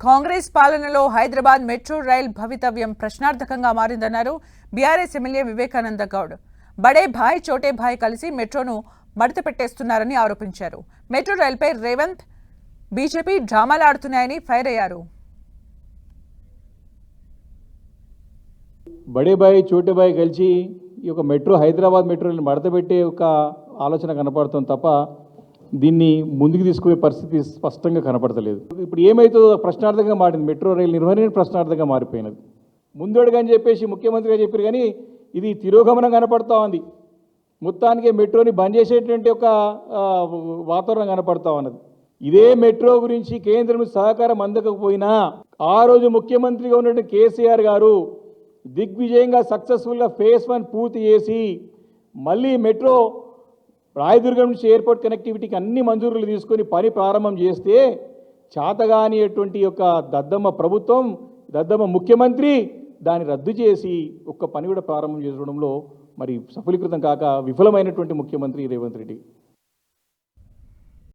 కాంగ్రెస్ పాలనలో Hyderabad metro rail భవితవ్యం ప్రశ్నార్థకంగా మారిందన్నారు బీఆర్ఎస్ ఎమ్మెల్యే వివేకానంద గౌడ్. బడే భాయ్ చోటే భాయ్ కలిసి మెట్రోను మడత పెట్టేస్తున్నారని ఆరోపించారు. మెట్రో రైల్పై రేవంత్ బీజేపీ డ్రామాలాడుతున్నాయని ఫైర్ అయ్యారు. బడే భాయ్ చోటే భాయ్ కలిసి ఈ యొక్క మెట్రో హైదరాబాద్ మెట్రోని మడత పెట్టే ఒక ఆలోచన కనపడుతుంది తప్ప దీన్ని ముందుకు తీసుకునే పరిస్థితి స్పష్టంగా కనపడతలేదు. ఇప్పుడు ఏమైతుందో ప్రశ్నార్థకంగా మారింది. మెట్రో రైలు నిర్వహణ ప్రశ్నార్థకంగా మారిపోయినది. ముందడుగు అని చెప్పేసి ముఖ్యమంత్రిగా చెప్పారు, కానీ ఇది తిరోగమనం కనపడతా ఉంది. మొత్తానికి మెట్రోని బంద్ చేసేటువంటి ఒక వాతావరణం కనపడతా ఉన్నది. ఇదే మెట్రో గురించి కేంద్రం సహకారం అందకపోయినా ఆ రోజు ముఖ్యమంత్రిగా ఉన్నటువంటి కేసీఆర్ గారు దిగ్విజయంగా సక్సెస్ఫుల్గా ఫేజ్ 1 పూర్తి చేసి మళ్ళీ మెట్రో రాయదుర్గం నుంచి ఎయిర్పోర్ట్ కనెక్టివిటీకి అన్ని మంజూరులు తీసుకొని పని ప్రారంభం చేస్తే చాతగానిటువంటి యొక్క దద్దమ్మ ప్రభుత్వం, దద్దమ్మ ముఖ్యమంత్రి దాన్ని రద్దు చేసి ఒక్క పని కూడా ప్రారంభం చేసుకోవడంలో మరి సఫలీకృతం కాక విఫలమైనటువంటి ముఖ్యమంత్రి రేవంత్ రెడ్డి.